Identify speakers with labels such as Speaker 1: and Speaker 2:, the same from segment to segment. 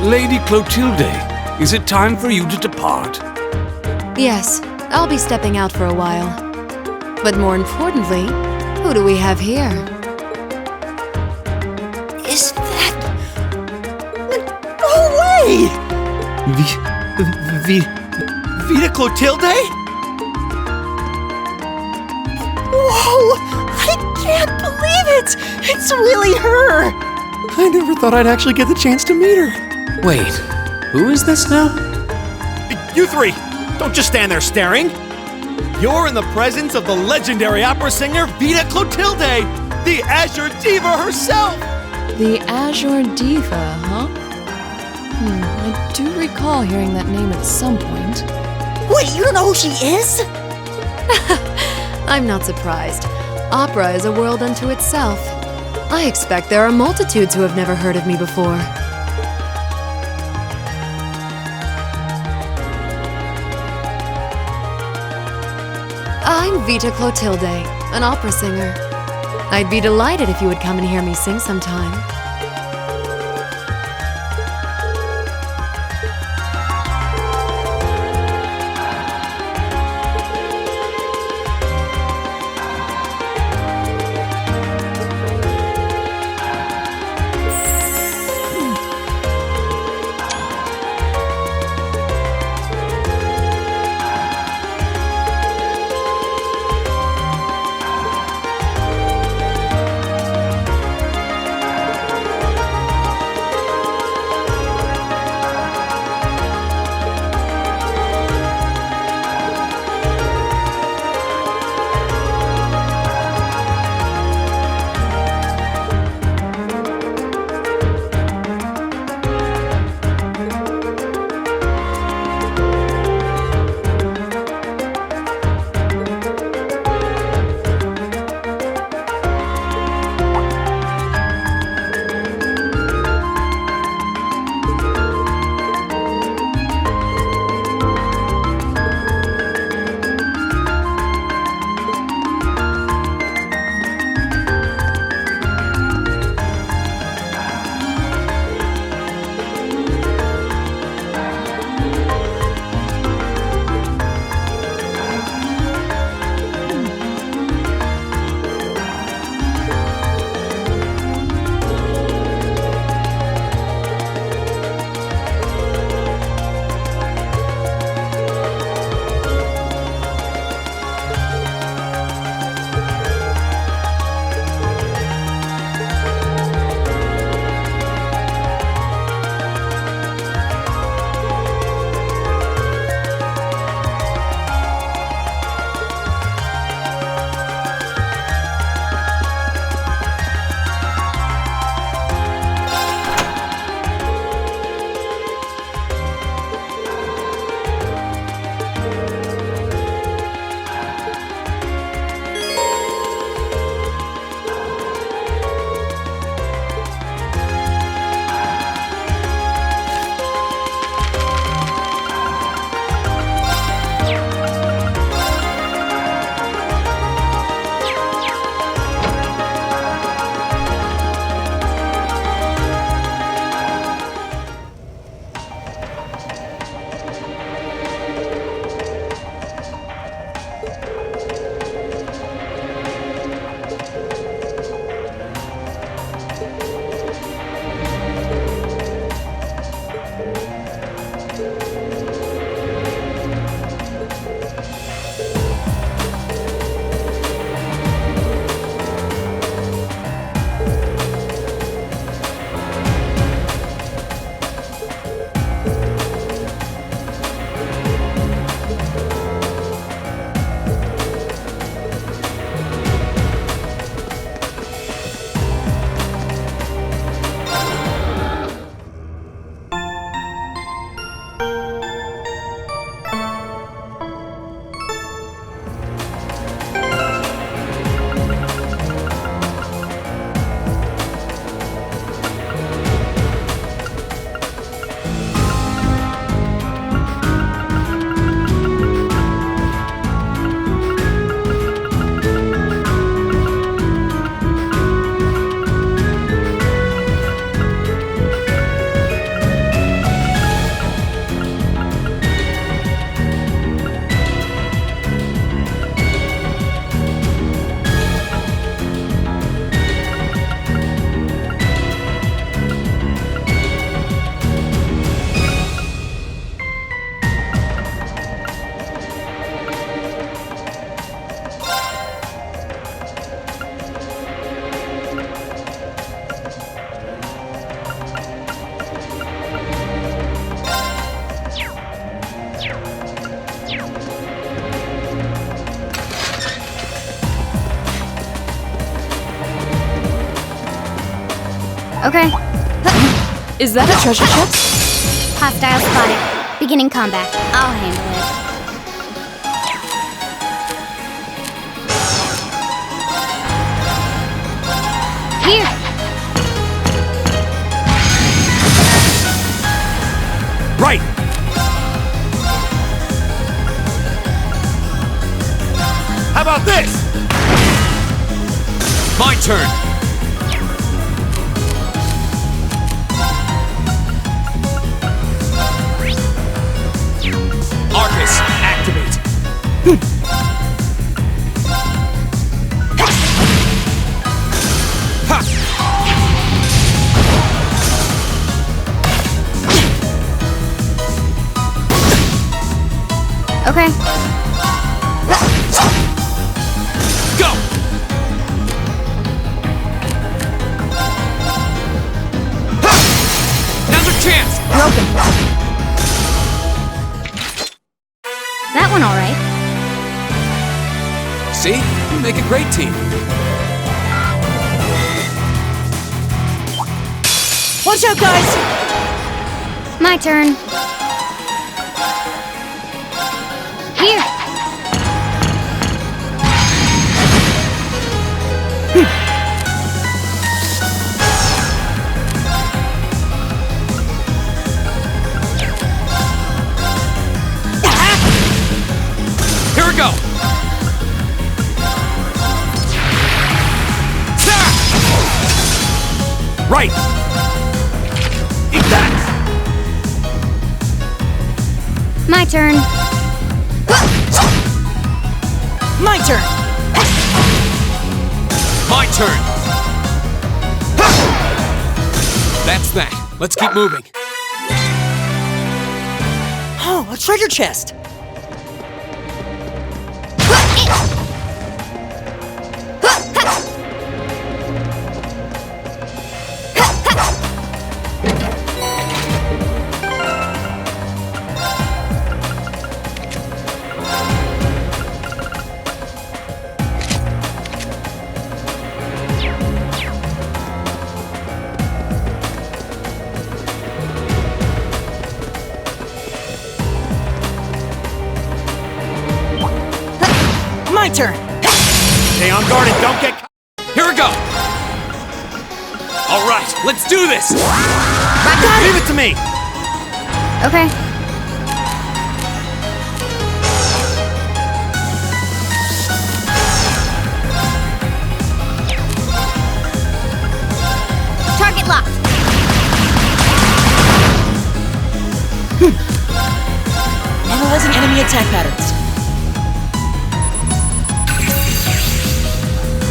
Speaker 1: Lady Clotilde, is it time for you to depart?
Speaker 2: Yes, I'll be stepping out for a while. But more importantly, who do we have here?
Speaker 3: Is that... No way! Vita Clotilde? Whoa! I can't believe it! It's really her! I never thought I'd actually get the chance to meet her.
Speaker 1: Wait, who is this now?
Speaker 3: You three! Don't just stand there staring! You're in the presence of the legendary opera singer Vita Clotilde! The Azure Diva herself!
Speaker 2: The Azure Diva, huh? I do recall hearing that name at some point.
Speaker 4: Wait, you don't know who she is?
Speaker 2: I'm not surprised. Opera is a world unto itself. I expect there are multitudes who have never heard of me before. I'm Vita Clotilde, an opera singer. I'd be delighted if you would come and hear me sing sometime.
Speaker 5: Okay.
Speaker 2: Is that a treasure chest?
Speaker 5: Hostile spotted. Beginning combat. I'll handle it. Here!
Speaker 3: Right! How about this?
Speaker 1: My turn. Arcus, activate. Ha!
Speaker 5: Okay.
Speaker 1: Go! Ha! Now's our chance!
Speaker 2: Broken.
Speaker 5: That one alright.
Speaker 1: See? We make a great team.
Speaker 4: Watch out, guys!
Speaker 5: My turn. Here!
Speaker 1: Here we go! Stop!
Speaker 3: Right! Eat that!
Speaker 5: My turn.
Speaker 4: My turn!
Speaker 1: My turn! Ha! That's that. Let's keep moving.
Speaker 4: Oh, a treasure chest! My turn!
Speaker 3: Stay on guard and don't get caught.
Speaker 1: Here we go! All right, let's do this!
Speaker 3: Leave it to me!
Speaker 5: Okay. Target locked.
Speaker 4: Analyzing enemy attack patterns.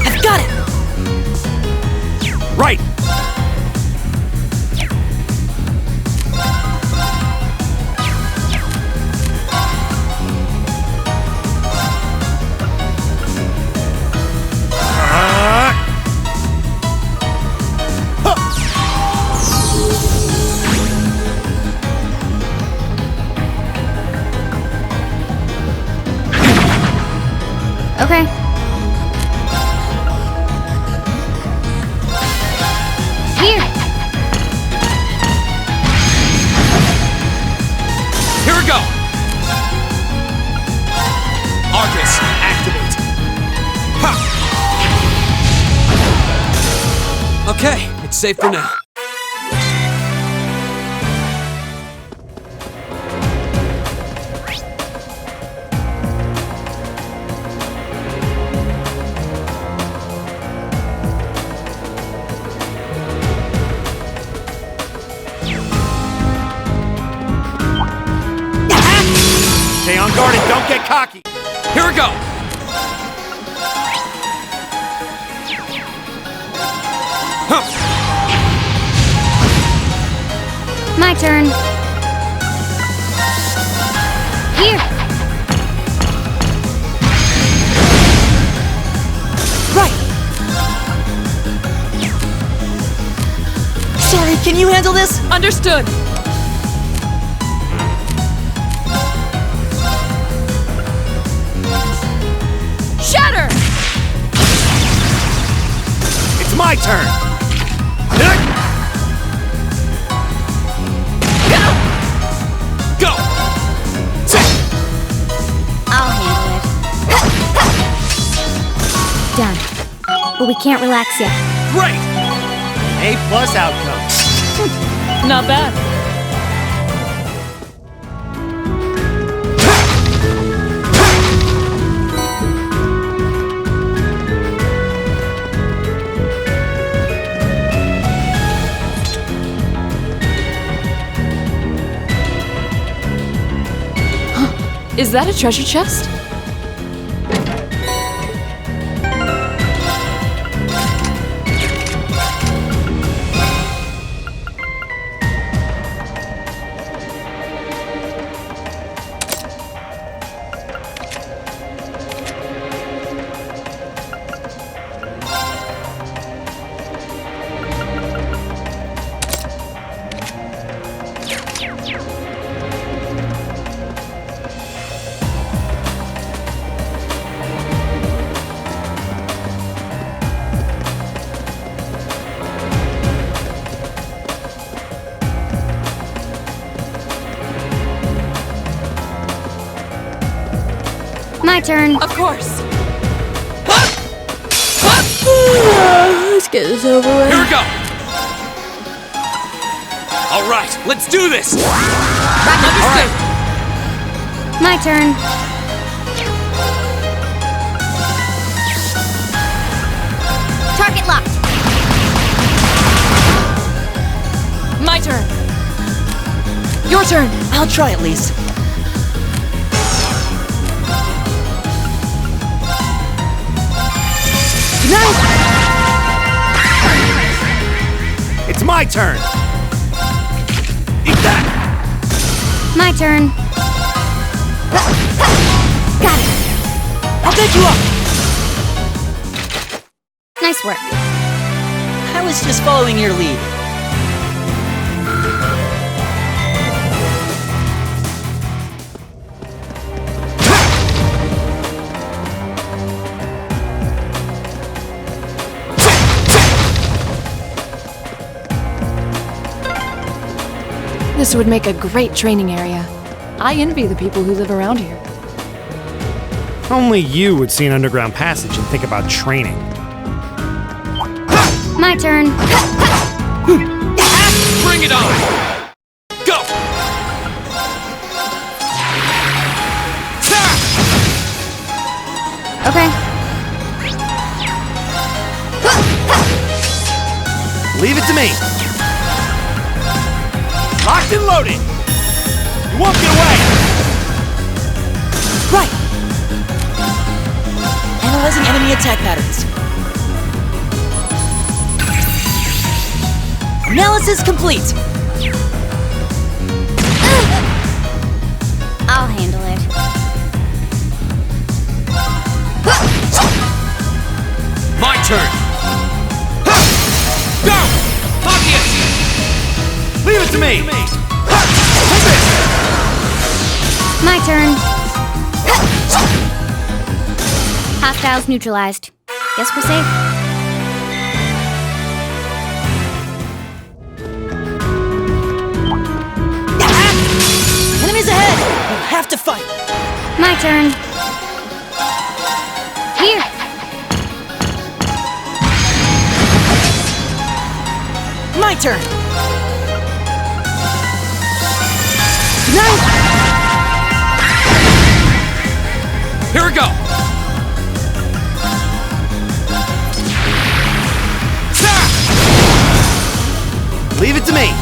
Speaker 4: I've got it!
Speaker 3: Right!
Speaker 5: Okay. Here.
Speaker 1: Here we go! Arcus, activate. Ha! Okay, it's safe for now.
Speaker 3: Stay on guard and don't get cocky!
Speaker 1: Here we go! Huh.
Speaker 5: My turn. Here.
Speaker 4: Right! Sorry, can you handle this?
Speaker 2: Understood. Shatter!
Speaker 3: It's my turn!
Speaker 5: we can't relax yet.
Speaker 3: Great! A+ outcome.
Speaker 4: Not bad.
Speaker 6: Is that a treasure chest?
Speaker 5: My turn.
Speaker 4: Of course.
Speaker 6: Let's get this over with.
Speaker 1: Here we go! Alright, let's do this!
Speaker 4: Understood.
Speaker 5: My turn. Target locked.
Speaker 6: My turn. Your turn.
Speaker 4: I'll try at least.
Speaker 3: It's my turn. Eat that!
Speaker 5: My turn. Got it.
Speaker 4: I'll pick you up.
Speaker 5: Nice work.
Speaker 4: I was just following your lead.
Speaker 6: This would make a great training area. I envy the people who live around here.
Speaker 3: Only you would see an underground passage and think about training.
Speaker 5: My turn.
Speaker 1: Bring it on! Go!
Speaker 5: Okay.
Speaker 3: Leave it to me. Locked and loaded. You won't get away.
Speaker 4: Right. Analyzing enemy attack patterns. Analysis complete.
Speaker 5: I'll handle it.
Speaker 1: My turn! Go! Obvious!
Speaker 3: Leave it to me.
Speaker 5: My turn. Hostiles neutralized. Guess we're safe.
Speaker 4: Enemies ahead. We'll have to fight.
Speaker 5: My turn. Here.
Speaker 4: My turn.
Speaker 1: Here we go!
Speaker 3: Leave it to me.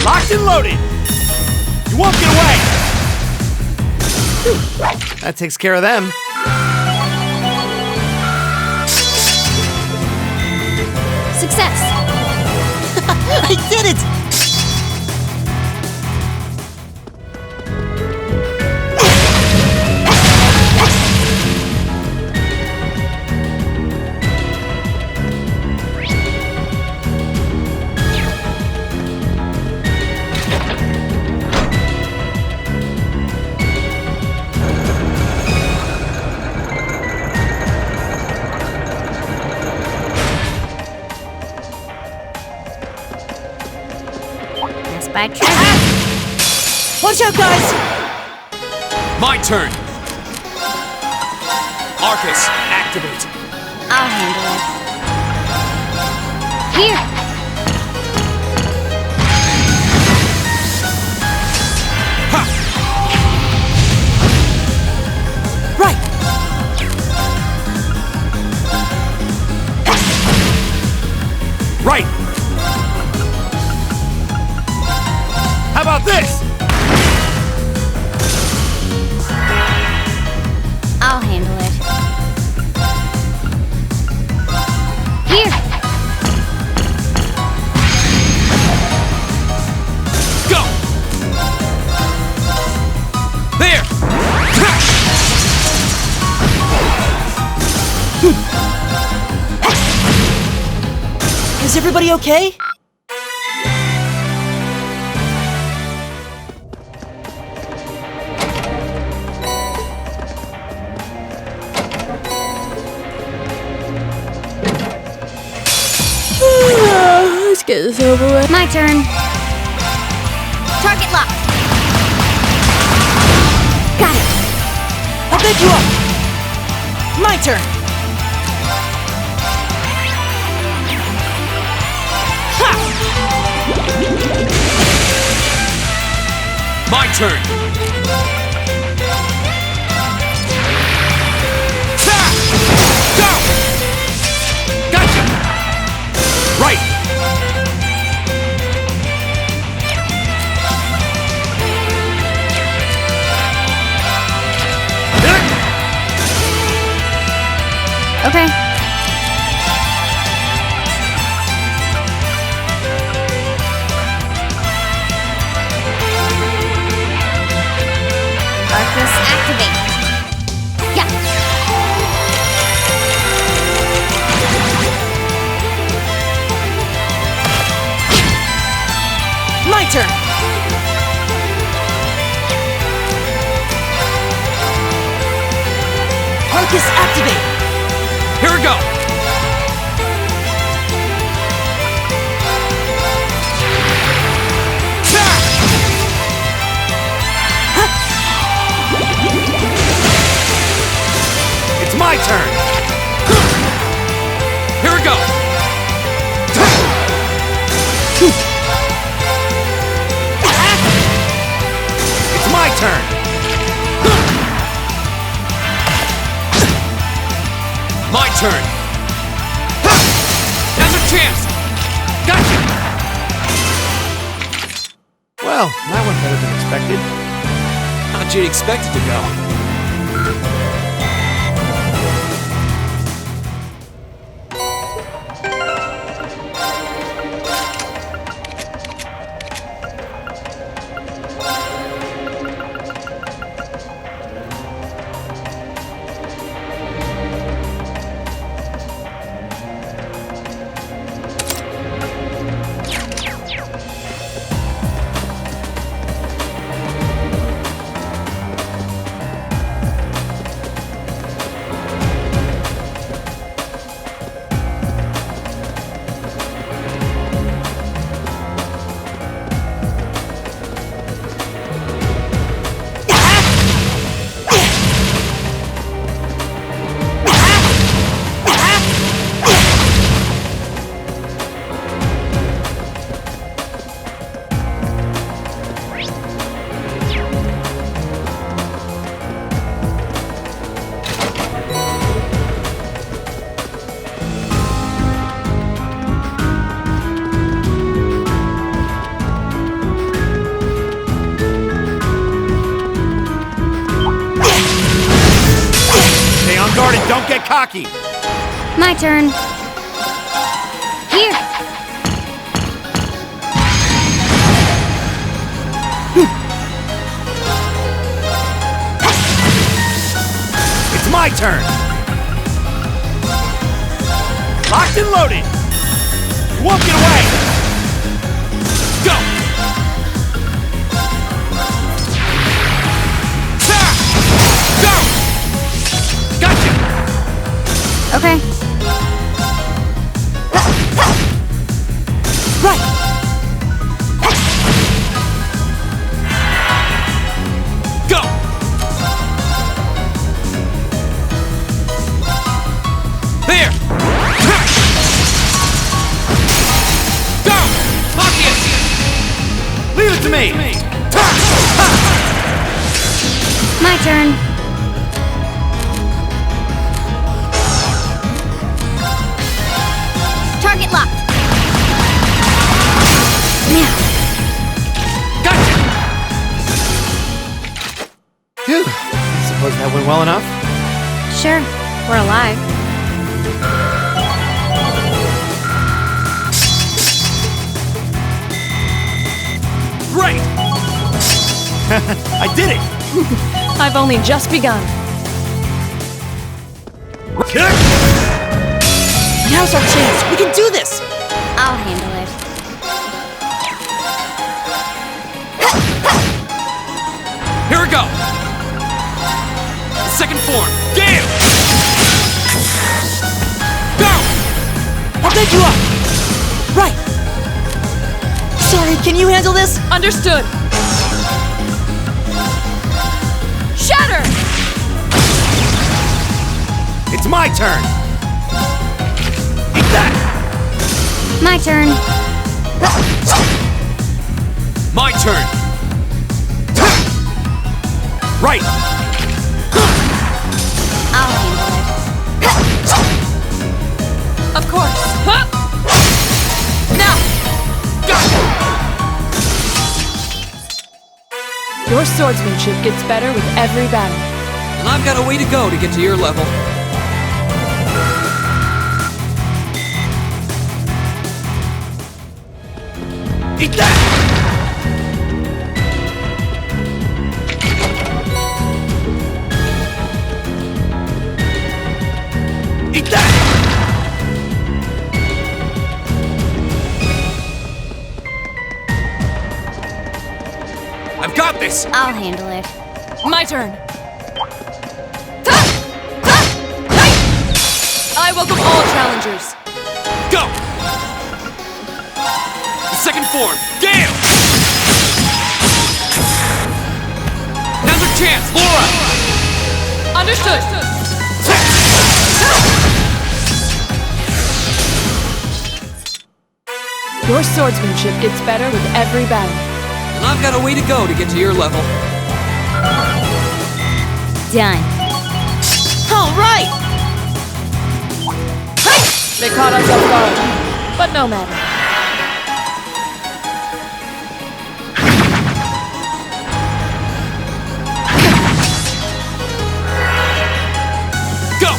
Speaker 3: Locked and loaded. You won't get away. That takes care of them.
Speaker 5: Success.
Speaker 4: I did it.
Speaker 5: By treasure.
Speaker 4: Watch out, guys!
Speaker 1: My turn!
Speaker 3: Arcus, activate.
Speaker 5: I'll handle it. Here!
Speaker 3: Ha!
Speaker 4: Right!
Speaker 3: Right! How about this?
Speaker 5: I'll handle it. Here!
Speaker 3: Go! There!
Speaker 4: Is everybody okay?
Speaker 6: Let's get this over with.
Speaker 5: My turn. Target lock. Got it.
Speaker 4: I'll pick you up! My turn! Ha!
Speaker 3: My turn! Ha! Go! Gotcha! Right!
Speaker 5: Okay. Arcus activate. Yeah.
Speaker 4: My turn! Arcus activate!
Speaker 3: Here we go! It's my turn! Here we go! It's my turn! My turn! Now's a chance! Gotcha! Well, that went better than expected. How'd you expect it to go? Guarded, don't get cocky!
Speaker 5: My turn. Here.
Speaker 3: It's my turn! Locked and loaded! You won't get away! Go! Go! Gotcha!
Speaker 5: Okay.
Speaker 4: Right!
Speaker 3: Go! me!
Speaker 5: My turn. Target locked. Now.
Speaker 3: Gotcha! Phew. Suppose that went well enough?
Speaker 5: Sure, we're alive.
Speaker 3: Great! I did it!
Speaker 6: I've only just begun.
Speaker 4: Now's our chance. We can do this.
Speaker 5: I'll handle it.
Speaker 1: Here we go! Second form, Gale! Go!
Speaker 4: I'll take you up. Right. Sorry, can you handle this?
Speaker 6: Understood. Shatter!
Speaker 3: It's my turn! Eat that!
Speaker 5: My turn.
Speaker 1: My turn!
Speaker 3: Right!
Speaker 5: I'll handle it.
Speaker 6: Of course. Huh? Now! Your swordsmanship gets better with every battle.
Speaker 1: And I've got a way to go to get to your level.
Speaker 3: Eat that! Eat that!
Speaker 1: I've got this!
Speaker 5: I'll handle it.
Speaker 6: My turn. I welcome all challengers.
Speaker 1: Go! The second form, Gale! Now's our chance, Laura!
Speaker 6: Understood. Your swordsmanship gets better with every battle.
Speaker 1: And I've got a way to go to get to your level.
Speaker 5: Done.
Speaker 4: All right.
Speaker 6: They caught us off guard, but no matter.
Speaker 1: Go!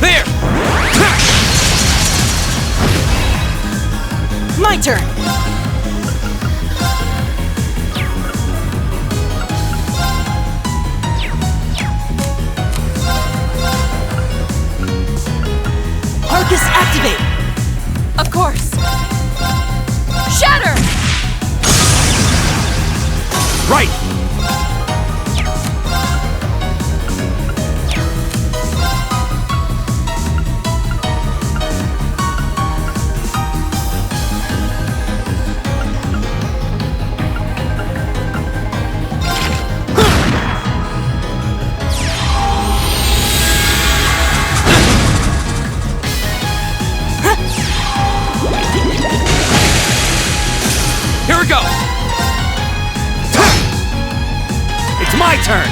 Speaker 1: There!
Speaker 4: My turn. Arcus activate.
Speaker 6: Of course. Shatter!
Speaker 3: Right!
Speaker 1: Here we go!
Speaker 3: It's my turn!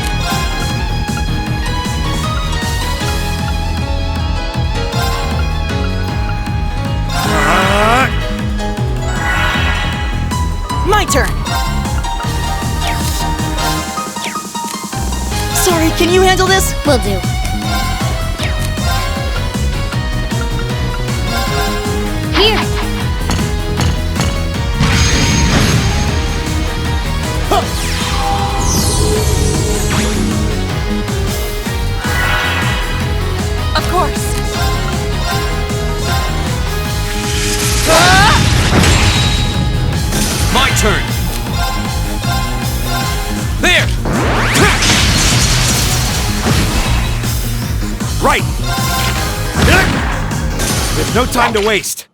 Speaker 4: My turn. Sorry, can you handle this?
Speaker 5: Will do. Here.
Speaker 6: Of course.
Speaker 1: My turn! There!
Speaker 3: Right! There's no time to waste.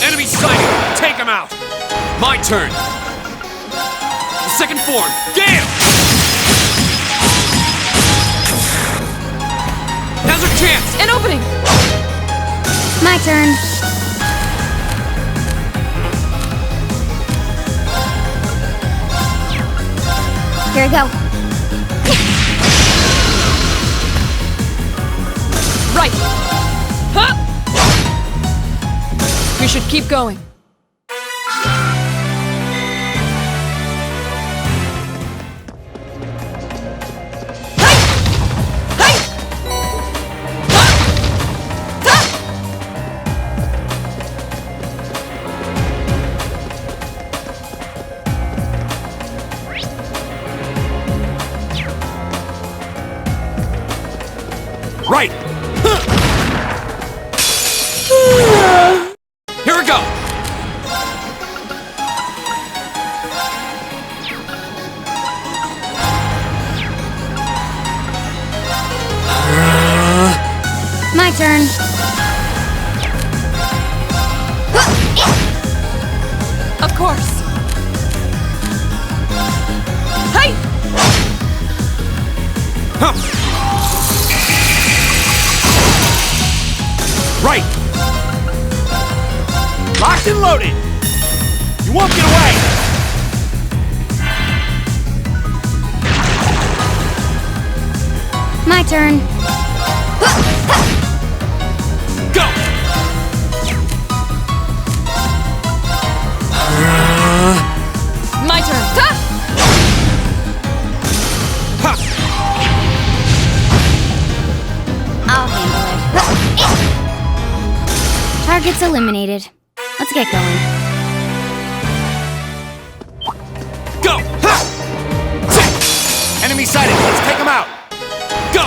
Speaker 1: Enemy sighted! Take him out! My turn! The second form, Gale! Now's our chance!
Speaker 6: An opening!
Speaker 5: My turn. Here we go.
Speaker 6: Right! Huh! We should keep going.
Speaker 3: Right!
Speaker 1: Here we go!
Speaker 5: My turn.
Speaker 6: Of course. Hey!
Speaker 3: Huh. Right! Locked and loaded! You won't get away!
Speaker 5: My turn.
Speaker 1: Go!
Speaker 6: My turn. Ha!
Speaker 1: Ha!
Speaker 5: I'll handle it. Target's eliminated. Let's get going.
Speaker 1: Go! Ha! Sit!
Speaker 3: Enemy sighted! Let's take them out!
Speaker 1: Go!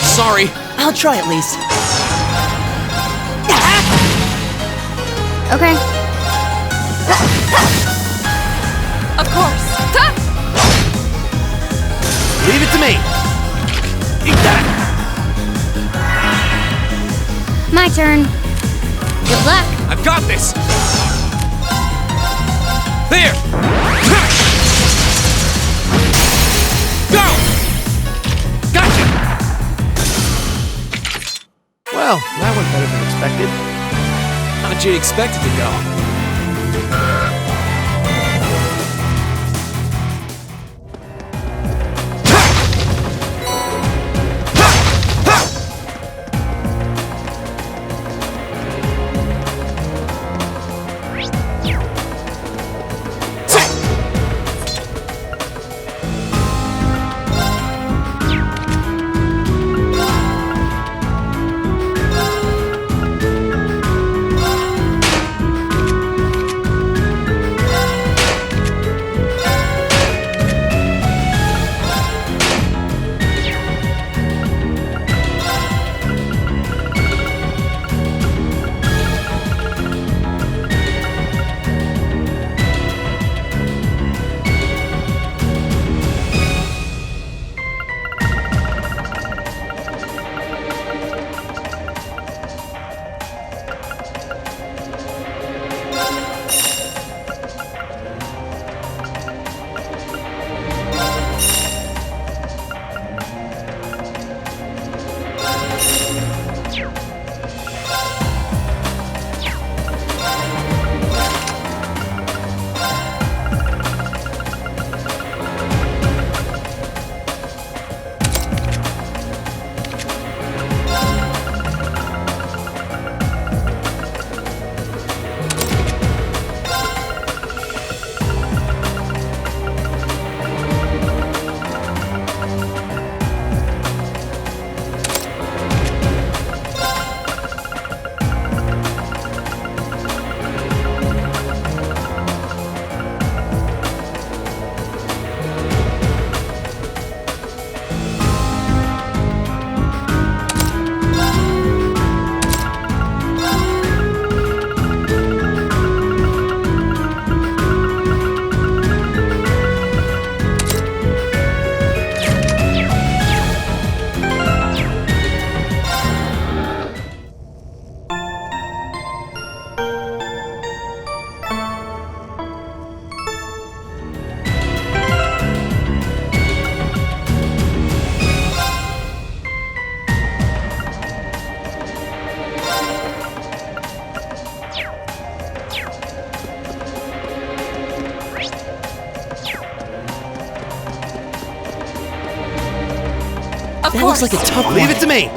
Speaker 1: Sorry.
Speaker 4: I'll try at least.
Speaker 5: Okay.
Speaker 6: Of course. Ha!
Speaker 3: Leave it to me! Eat that!
Speaker 5: My turn. Good luck.
Speaker 1: I've got this! There! Go! Gotcha!
Speaker 3: Well, that went better than expected.
Speaker 1: How'd you expect it to go?
Speaker 4: That looks like a tough one.
Speaker 3: Leave it to me.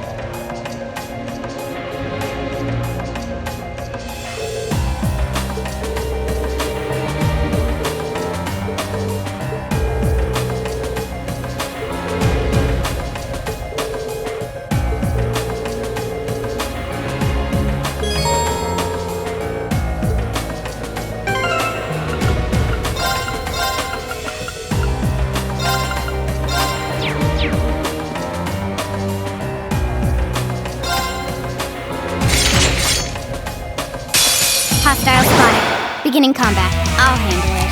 Speaker 5: Hostile spotted. Beginning combat. I'll handle it.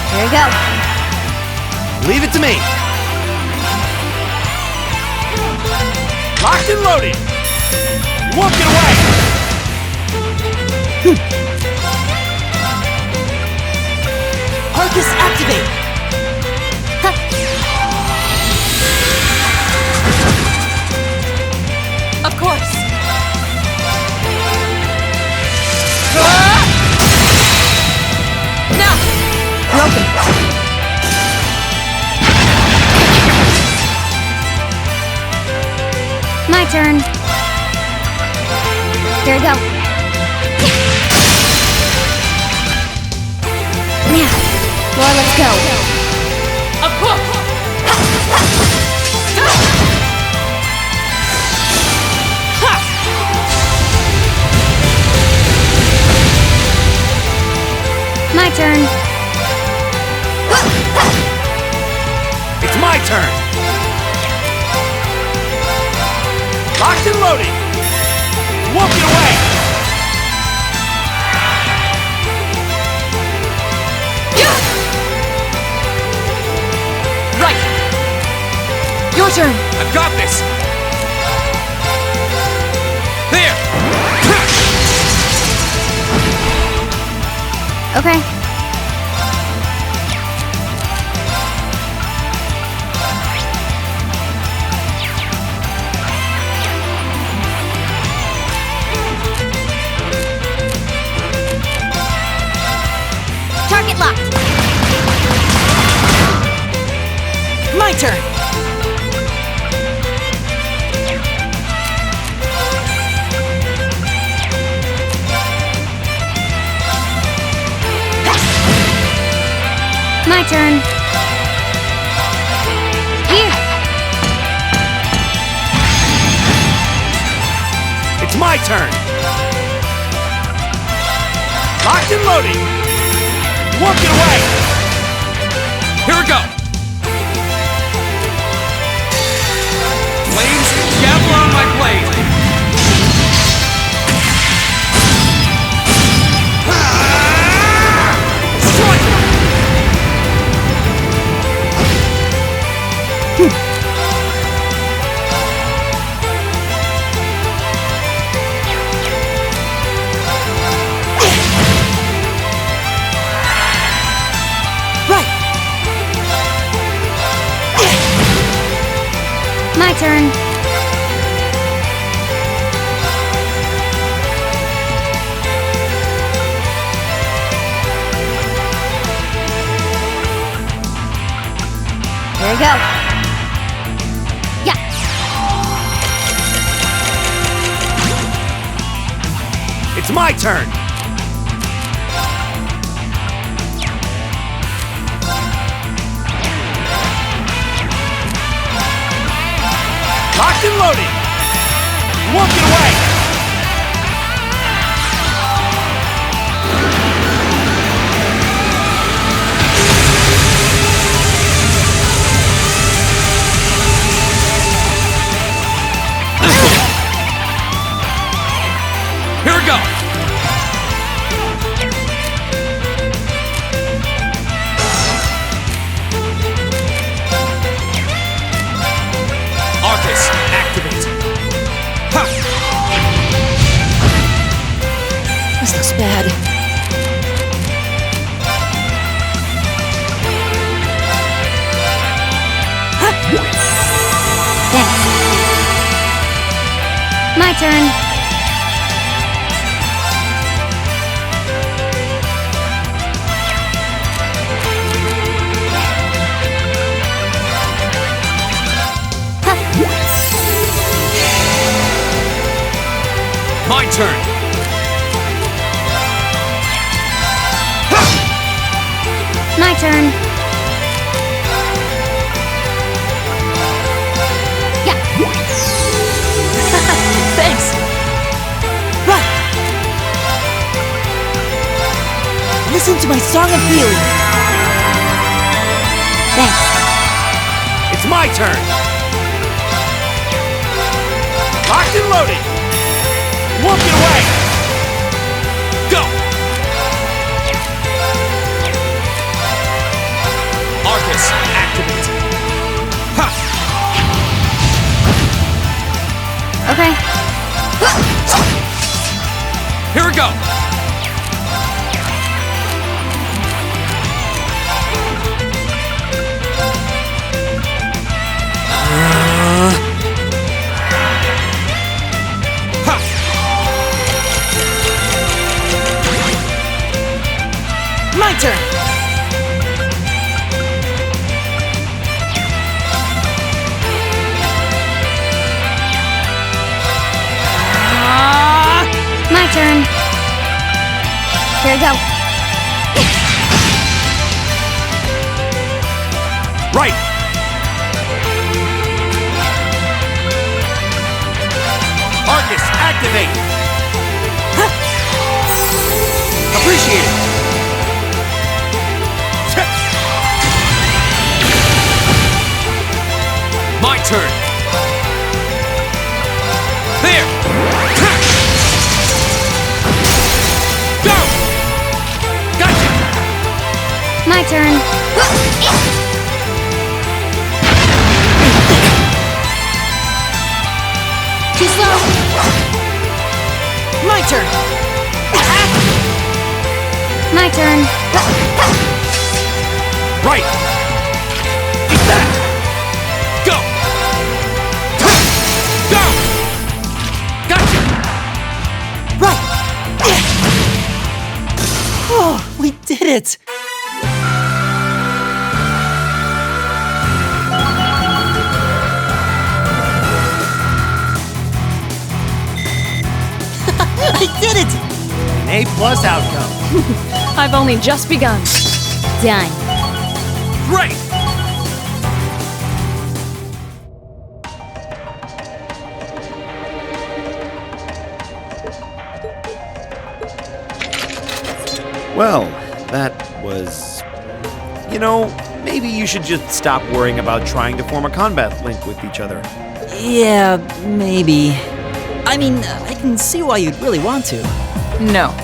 Speaker 5: Here we go.
Speaker 3: Leave it to me. Locked and loaded. You won't get away.
Speaker 4: Arcus activate.
Speaker 6: Of course. Now!
Speaker 4: Broken.
Speaker 5: My turn. Here we go. Now, more, let's go.
Speaker 6: Of course.
Speaker 5: My turn.
Speaker 3: It's my turn. Locked and loaded. You won't get away.
Speaker 6: Right. Your turn.
Speaker 1: I've got this. There.
Speaker 5: Okay. Target locked.
Speaker 4: My turn.
Speaker 5: My turn. Here.
Speaker 3: It's my turn. Locked and loaded. You won't get away.
Speaker 1: Here we go. Flames, gavel on my blade.
Speaker 5: My turn. Here we go. Yeah.
Speaker 3: It's my turn. Locked and loaded. You won't get away.
Speaker 1: Here we go. Arcus, activate. Ha!
Speaker 4: This looks bad.
Speaker 5: Thanks. My turn.
Speaker 1: turn.
Speaker 5: My turn. Yeah.
Speaker 4: Thanks! Right! Listen to my song of healing!
Speaker 5: Thanks.
Speaker 3: It's my turn. Locked and loaded. Won't get away.
Speaker 1: Go! Arcus, activate. Ha!
Speaker 5: Okay.
Speaker 1: Here we go! Ha!
Speaker 4: My turn!
Speaker 5: My turn. Here we go.
Speaker 3: Right. Arcus, activate. Appreciate it.
Speaker 1: My turn. There! Go! Gotcha!
Speaker 5: My turn. Too slow.
Speaker 4: My turn!
Speaker 5: My turn.
Speaker 3: Right. Eat that.
Speaker 1: Go! Go! Gotcha!
Speaker 4: Right! Oh, we did it! I did it!
Speaker 3: An A+ outcome.
Speaker 6: I've only just begun.
Speaker 5: Done.
Speaker 1: Great!
Speaker 3: Well, that was... You know, maybe you should just stop worrying about trying to form a combat link with each other.
Speaker 4: Yeah, maybe. I mean, I can see why you'd really want to.
Speaker 6: No.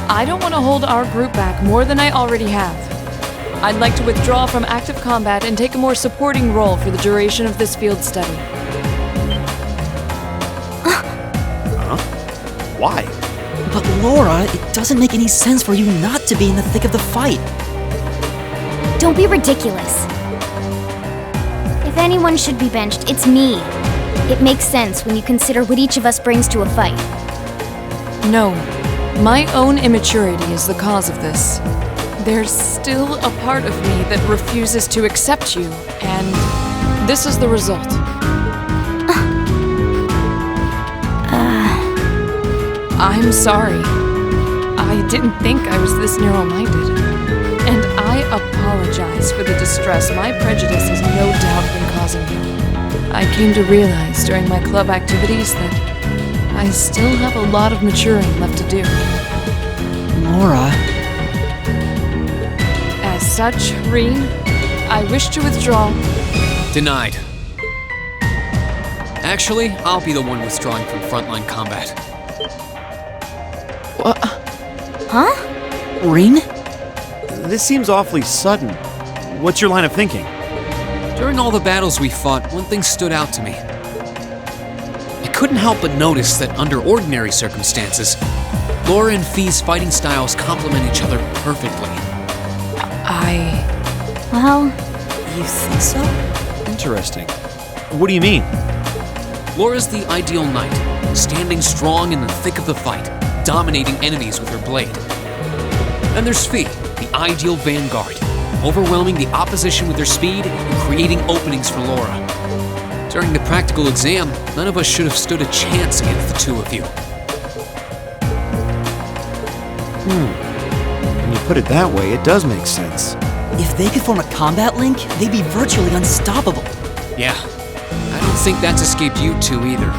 Speaker 6: I don't want to hold our group back more than I already have. I'd like to withdraw from active combat and take a more supporting role for the duration of this field study.
Speaker 3: Why?
Speaker 4: But Laura, it doesn't make any sense for you not to be in the thick of the fight.
Speaker 5: Don't be ridiculous. If anyone should be benched, it's me. It makes sense when you consider what each of us brings to a fight.
Speaker 6: No. My own immaturity is the cause of this. There's still a part of me that refuses to accept you, and this is the result. I'm sorry. I didn't think I was this narrow-minded. And I apologize for the distress my prejudice has no doubt been causing you. I came to realize during my club activities that I still have a lot of maturing left to do.
Speaker 4: Laura...
Speaker 6: As such, Reen, I wish to withdraw.
Speaker 1: Denied. Actually, I'll be the one withdrawing from frontline combat.
Speaker 5: Huh?
Speaker 4: Reen?
Speaker 3: This seems awfully sudden. What's your line of thinking?
Speaker 1: During all the battles we fought, one thing stood out to me. I couldn't help but notice that under ordinary circumstances, Laura and Fee's fighting styles complement each other perfectly.
Speaker 5: Well,
Speaker 4: You think so?
Speaker 3: Interesting. What do you mean?
Speaker 1: Laura's the ideal knight, standing strong in the thick of the fight, dominating enemies with her blade. Then there's Fee, the ideal vanguard, overwhelming the opposition with her speed and creating openings for Laura. During the practical exam, none of us should have stood a chance against the two of you.
Speaker 7: When you put it that way, it does make sense.
Speaker 4: If they could form a combat link, they'd be virtually unstoppable.
Speaker 1: Yeah, I don't think that's escaped you two either.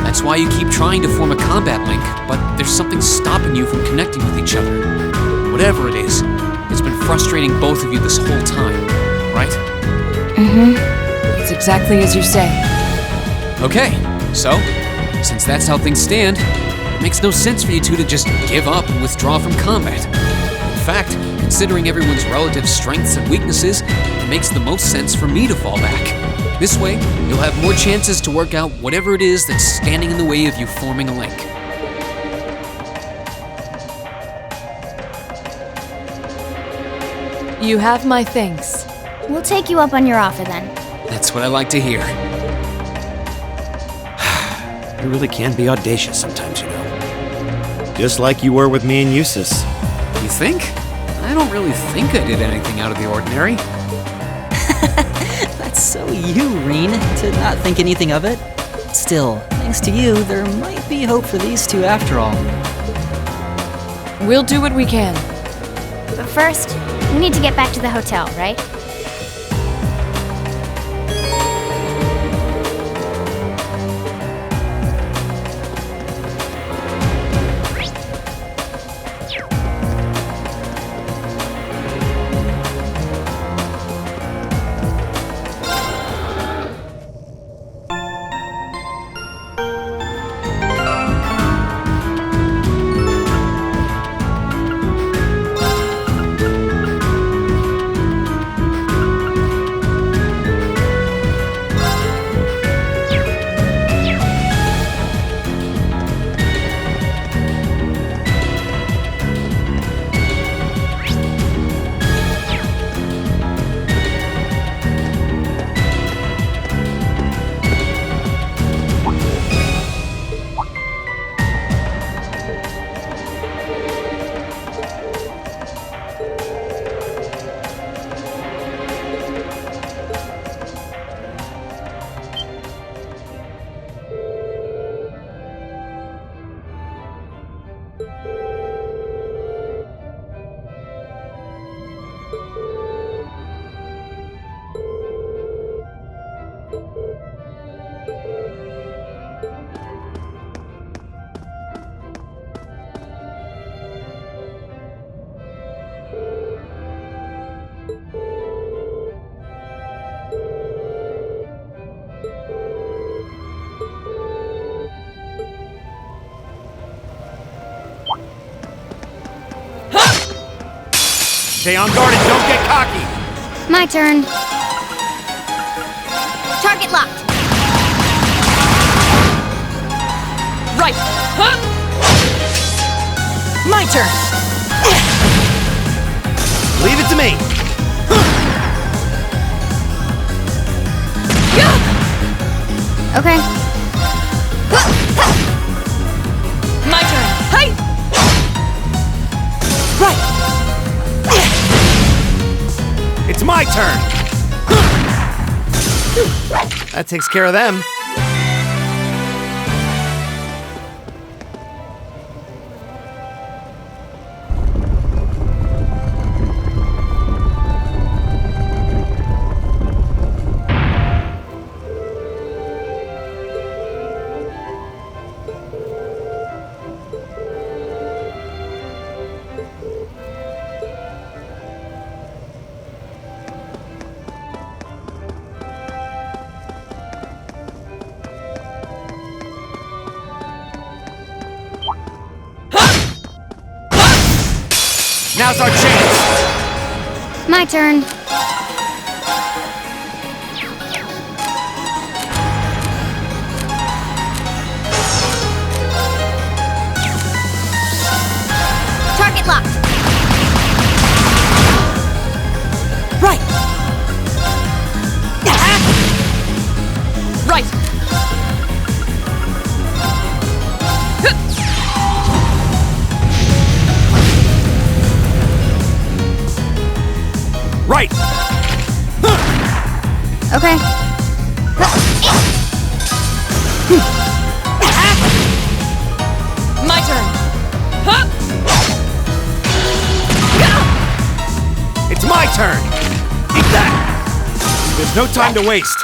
Speaker 1: That's why you keep trying to form a combat link, but there's something stopping you from connecting with each other. Whatever it is, it's been frustrating both of you this whole time, right?
Speaker 6: It's exactly as you say.
Speaker 1: Okay, so, since that's how things stand, it makes no sense for you two to just give up and withdraw from combat. In fact, considering everyone's relative strengths and weaknesses, it makes the most sense for me to fall back. This way, you'll have more chances to work out whatever it is that's standing in the way of you forming a link.
Speaker 6: You have my thanks.
Speaker 5: We'll take you up on your offer then.
Speaker 1: That's what I like to hear.
Speaker 7: You really can be audacious sometimes, you know. Just like you were with me and Eustace.
Speaker 1: You think? I don't really think I did anything out of the ordinary.
Speaker 4: That's so you, Reen, to not think anything of it. Still, thanks to you, there might be hope for these two after all.
Speaker 6: We'll do what we can.
Speaker 5: But first, we need to get back to the hotel, right?
Speaker 3: Stay on guard and don't get cocky.
Speaker 5: My turn. Target locked.
Speaker 6: Right! Huh?
Speaker 4: My turn!
Speaker 3: Leave it to me.
Speaker 5: Okay.
Speaker 6: My turn! Hey!
Speaker 4: Right!
Speaker 3: It's my turn. That takes care of them. Now's our chance.
Speaker 5: My turn. Target locked.
Speaker 4: Right!
Speaker 6: Right!
Speaker 3: Right.
Speaker 5: Okay.
Speaker 6: My turn. Huh?
Speaker 3: It's my turn! Eat that! There's no time to waste.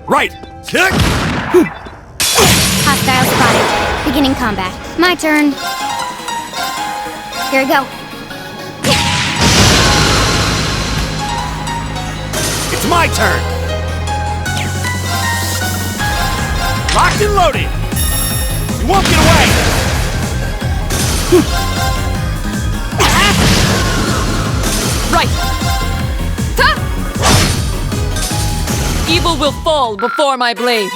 Speaker 3: Right!
Speaker 5: Hostile spotted. Beginning combat. My turn. Here we go.
Speaker 3: It's my turn! Locked and loaded! You won't get away!
Speaker 6: Right. Ta! Evil will fall before my blade.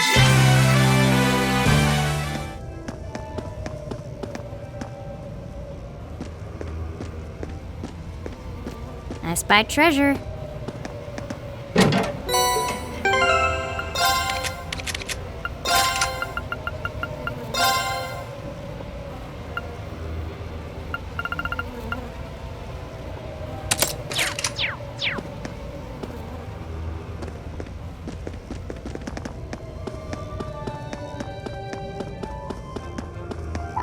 Speaker 5: I spy treasure.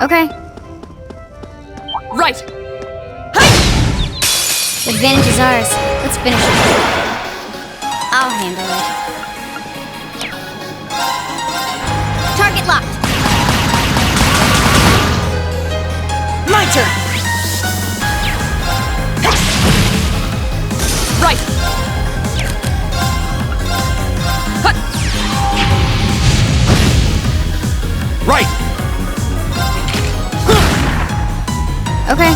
Speaker 5: Okay.
Speaker 6: Right.
Speaker 5: The advantage is ours. Let's finish it. I'll handle it. Target locked.
Speaker 6: My turn. Right. Hut.
Speaker 3: Right!
Speaker 5: Okay.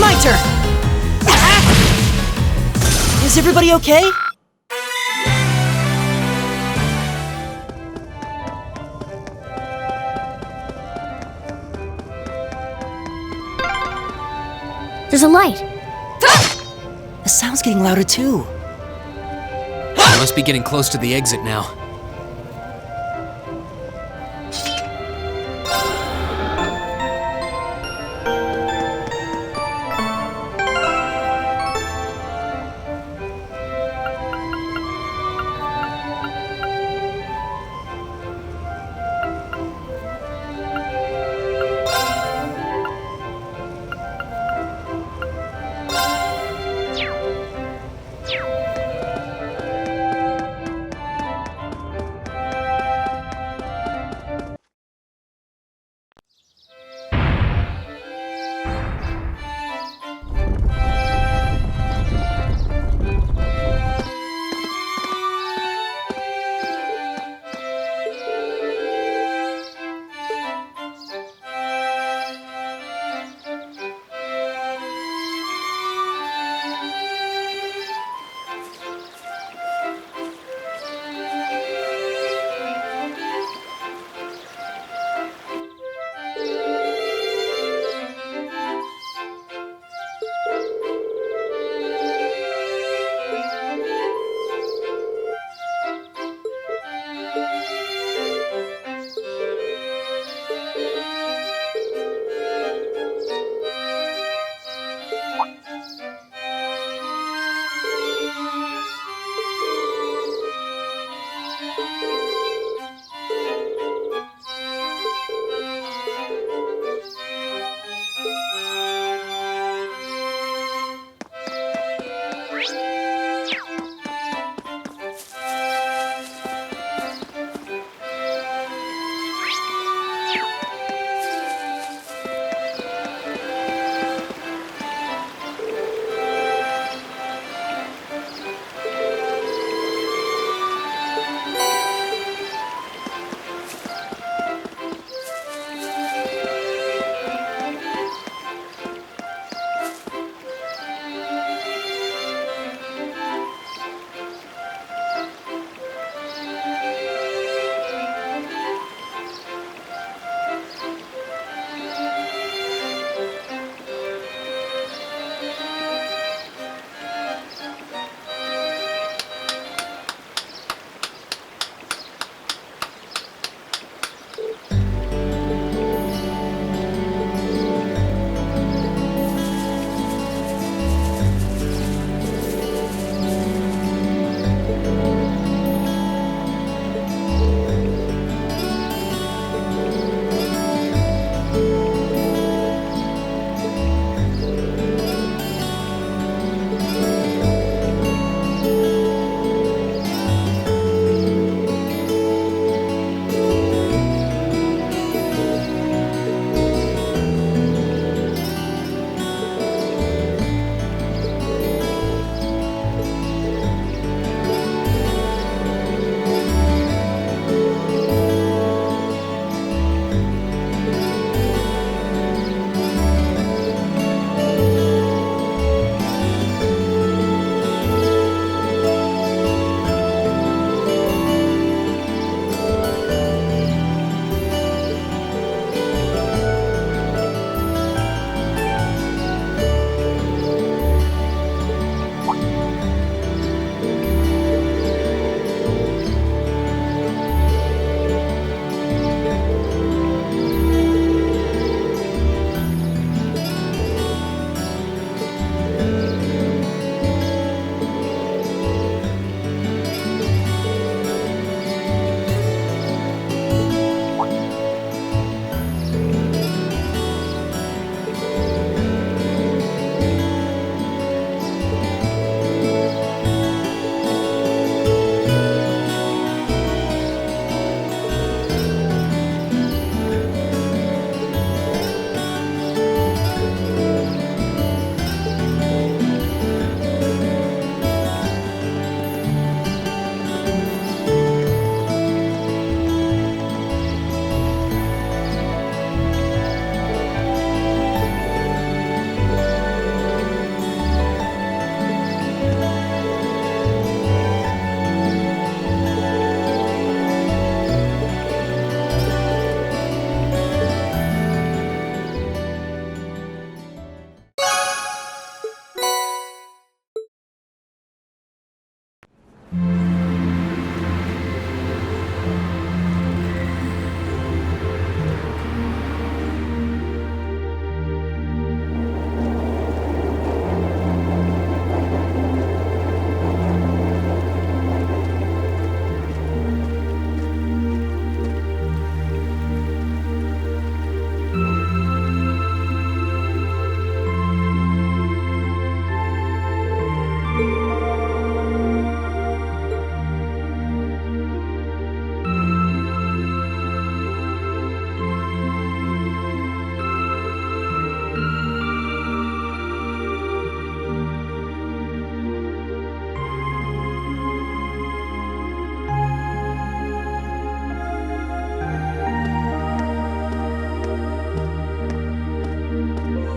Speaker 4: My turn! Is everybody okay?
Speaker 5: There's a light.
Speaker 4: The sound's getting louder too.
Speaker 1: I must be getting close to the exit now.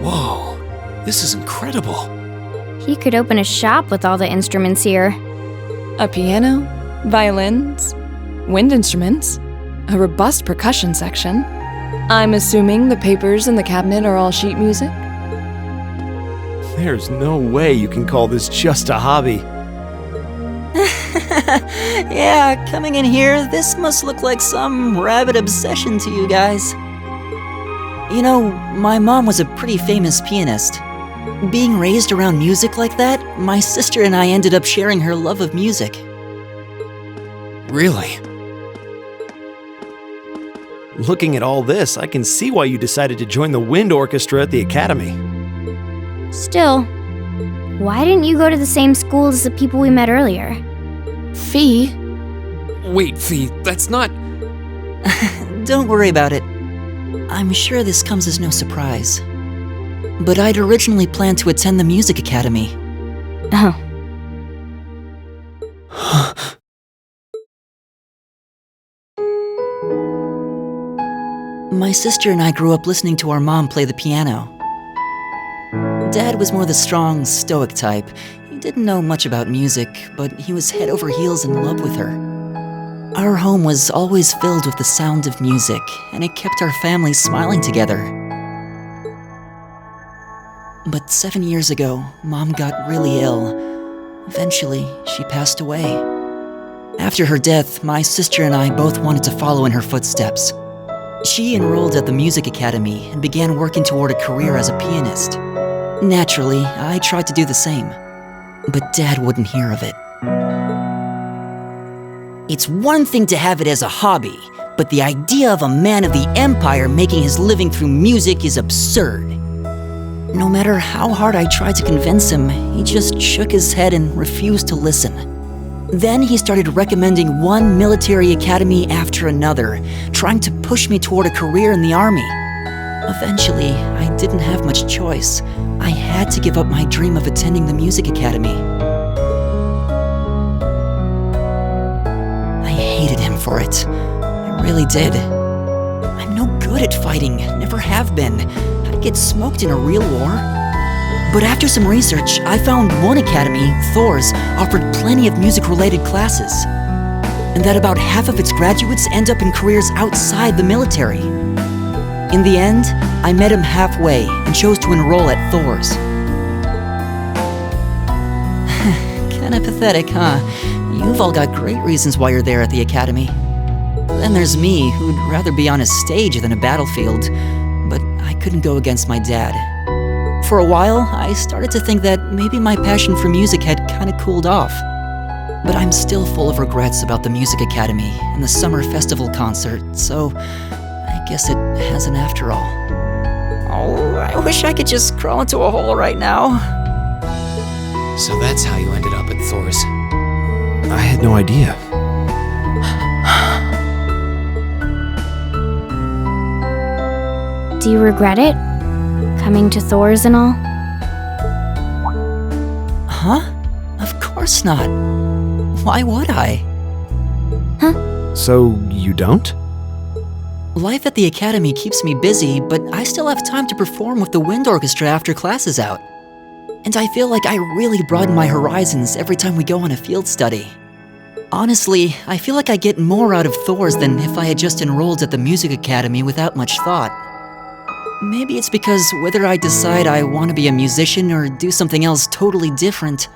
Speaker 1: Whoa, this is incredible.
Speaker 5: He could open a shop with all the instruments here.
Speaker 6: A piano, violins, wind instruments, a robust percussion section. I'm assuming the papers in the cabinet are all sheet music?
Speaker 3: There's no way you can call this just a hobby.
Speaker 4: Yeah, coming in here, this must look like some rabid obsession to you guys. You know, my mom was a pretty famous pianist. Being raised around music like that, my sister and I ended up sharing her love of music.
Speaker 1: Really?
Speaker 3: Looking at all this, I can see why you decided to join the wind orchestra at the academy.
Speaker 5: Still, why didn't you go to the same school as the people we met earlier?
Speaker 6: Fee?
Speaker 1: Wait, Fee, that's not...
Speaker 4: Don't worry about it. I'm sure this comes as no surprise. But I'd originally planned to attend the music academy.
Speaker 5: Oh.
Speaker 4: My sister and I grew up listening to our mom play the piano. Dad was more the strong, stoic type. He didn't know much about music, but he was head over heels in love with her. Our home was always filled with the sound of music, and it kept our family smiling together. But 7 years ago, Mom got really ill. Eventually, she passed away. After her death, my sister and I both wanted to follow in her footsteps. She enrolled at the music academy and began working toward a career as a pianist. Naturally, I tried to do the same, but Dad wouldn't hear of it. It's one thing to have it as a hobby, but the idea of a man of the Empire making his living through music is absurd. No matter how hard I tried to convince him, he just shook his head and refused to listen. Then he started recommending one military academy after another, trying to push me toward a career in the army. Eventually, I didn't have much choice. I had to give up my dream of attending the music academy. I hated him for it. I really did. I'm no good at fighting, never have been. I'd get smoked in a real war. But after some research, I found one academy, Thor's, offered plenty of music-related classes. And that about half of its graduates end up in careers outside the military. In the end, I met him halfway and chose to enroll at Thor's. Kinda pathetic, huh? You've all got great reasons why you're there at the academy. Then there's me, who'd rather be on a stage than a battlefield, but I couldn't go against my dad. For a while, I started to think that maybe my passion for music had kinda cooled off. But I'm still full of regrets about the music academy and the summer festival concert, so I guess it hasn't after all. Oh, I wish I could just crawl into a hole right now.
Speaker 1: So that's how you ended up at Thor's.
Speaker 3: I had no idea.
Speaker 5: Do you regret it? Coming to Thor's and all?
Speaker 4: Huh? Of course not. Why would I?
Speaker 5: Huh?
Speaker 3: So, you don't?
Speaker 4: Life at the academy keeps me busy, but I still have time to perform with the wind orchestra after class is out. And I feel like I really broaden my horizons every time we go on a field study. Honestly, I feel like I get more out of Thor's than if I had just enrolled at the music academy without much thought. Maybe it's because whether I decide I want to be a musician or do something else totally different,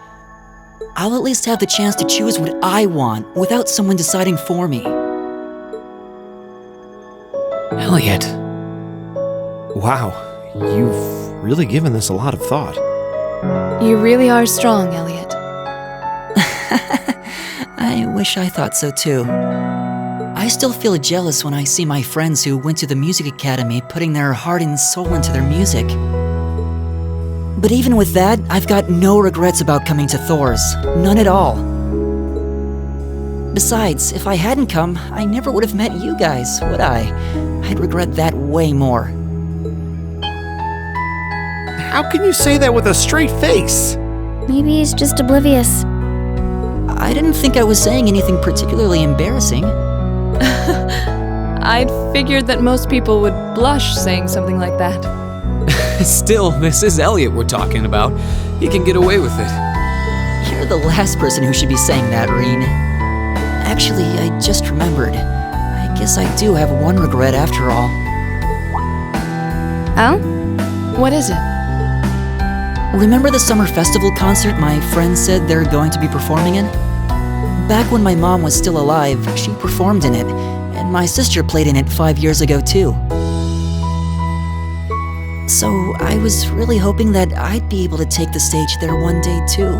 Speaker 4: I'll at least have the chance to choose what I want without someone deciding for me.
Speaker 1: Elliot.
Speaker 7: Wow, you've really given this a lot of thought.
Speaker 6: You really are strong, Elliot.
Speaker 4: I wish I thought so too. I still feel jealous when I see my friends who went to the music academy putting their heart and soul into their music. But even with that, I've got no regrets about coming to Thor's. None at all. Besides, if I hadn't come, I never would have met you guys, would I? I'd regret that way more.
Speaker 7: How can you say that with a straight face?
Speaker 5: Maybe he's just oblivious.
Speaker 4: I didn't think I was saying anything particularly embarrassing.
Speaker 6: I'd figured that most people would blush saying something like that.
Speaker 1: Still, this is Elliot we're talking about. He can get away with it.
Speaker 4: You're the last person who should be saying that, Reen. Actually, I just remembered. I guess I do have one regret after all.
Speaker 5: Oh?
Speaker 6: What is it?
Speaker 4: Remember the summer festival concert my friends said they're going to be performing in? Back when my mom was still alive, she performed in it, and my sister played in it 5 years ago too. So I was really hoping that I'd be able to take the stage there one day too.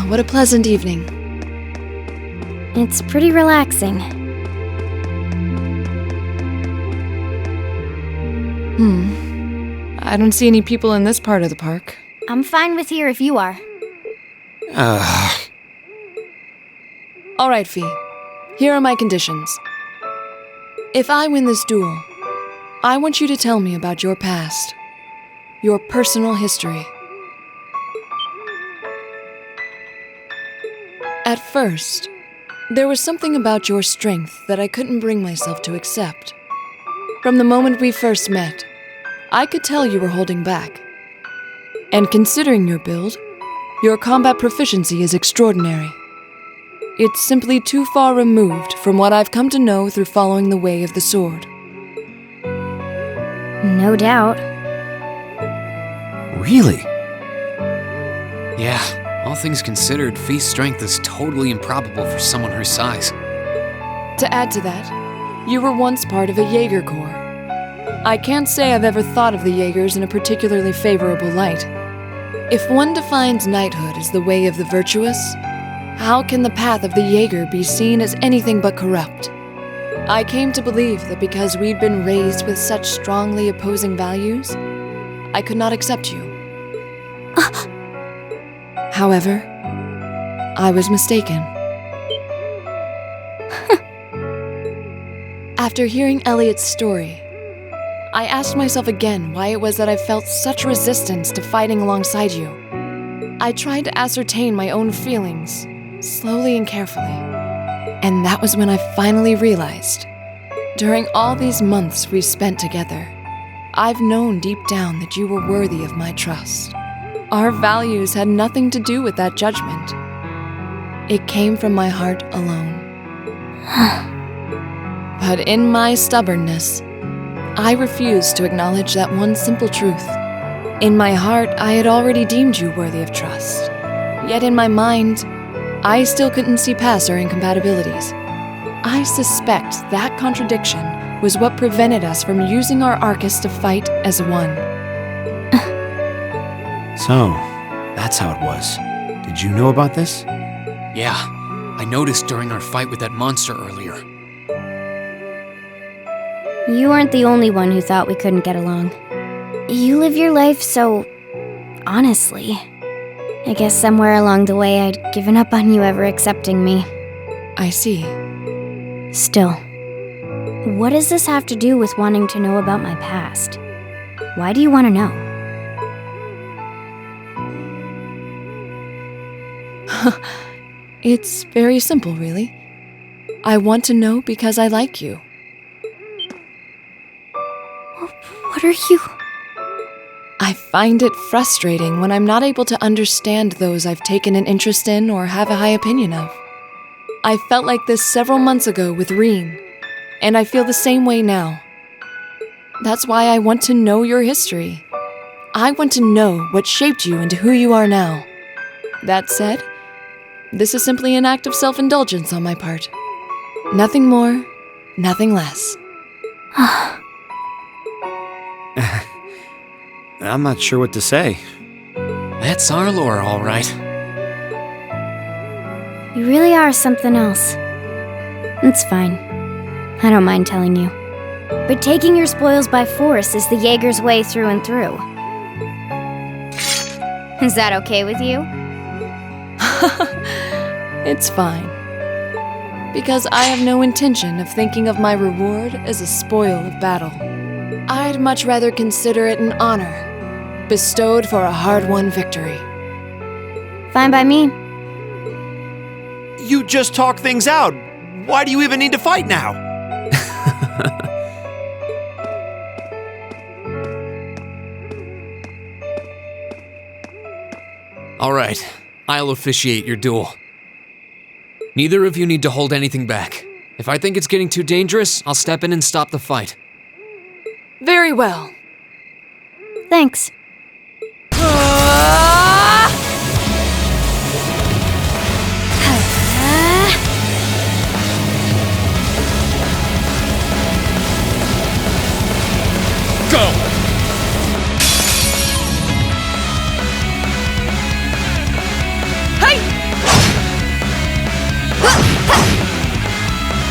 Speaker 2: What a pleasant evening.
Speaker 5: It's pretty relaxing.
Speaker 6: I don't see any people in this part of the park.
Speaker 5: I'm fine with here if you are.
Speaker 6: All right, Fee. Here are my conditions. If I win this duel, I want you to tell me about your past, your personal history. At first, there was something about your strength that I couldn't bring myself to accept. From the moment we first met, I could tell you were holding back. And considering your build, your combat proficiency is extraordinary. It's simply too far removed from what I've come to know through following the way of the sword.
Speaker 5: No doubt.
Speaker 1: Really? Yeah, all things considered, Fee's strength is totally improbable for someone her size.
Speaker 6: To add to that, you were once part of a Jaeger Corps. I can't say I've ever thought of the Jaegers in a particularly favorable light. If one defines knighthood as the way of the virtuous, how can the path of the Jaeger be seen as anything but corrupt? I came to believe that because we'd been raised with such strongly opposing values, I could not accept you. However, I was mistaken. After hearing Elliot's story, I asked myself again why it was that I felt such resistance to fighting alongside you. I tried to ascertain my own feelings, slowly and carefully. And that was when I finally realized, during all these months we spent together, I've known deep down that you were worthy of my trust. Our values had nothing to do with that judgment. It came from my heart alone. But in my stubbornness, I refused to acknowledge that one simple truth. In my heart, I had already deemed you worthy of trust. Yet in my mind, I still couldn't see past our incompatibilities. I suspect that contradiction was what prevented us from using our Arcus to fight as one.
Speaker 7: So, that's how it was. Did you know about this?
Speaker 1: Yeah, I noticed during our fight with that monster earlier.
Speaker 5: You weren't the only one who thought we couldn't get along. You live your life so honestly. I guess somewhere along the way I'd given up on you ever accepting me.
Speaker 6: I see.
Speaker 5: Still, what does this have to do with wanting to know about my past? Why do you want to know?
Speaker 6: It's very simple, really. I want to know because I like you.
Speaker 5: What are you?
Speaker 6: I I find it frustrating when I'm not able to understand those I've taken an interest in or have a high opinion of. I felt like this several months ago with Reen, and I feel the same way now. That's why I want to know your history. I want to know what shaped you into who you are now. That said, this is simply an act of self-indulgence on my part. Nothing more, nothing less.
Speaker 7: I'm not sure what to say.
Speaker 1: That's our lore, all right.
Speaker 5: You really are something else. It's fine. I don't mind telling you. But taking your spoils by force is the Jaeger's way through and through. Is that okay with you?
Speaker 6: It's fine. Because I have no intention of thinking of my reward as a spoil of battle. I'd much rather consider it an honor, bestowed for a hard-won victory.
Speaker 5: Fine by me.
Speaker 3: You just talk things out. Why do you even need to fight now?
Speaker 1: All right, I'll officiate your duel. Neither of you need to hold anything back. If I think it's getting too dangerous, I'll step in and stop the fight.
Speaker 6: Very well.
Speaker 5: Thanks.
Speaker 3: Go!
Speaker 6: Hey!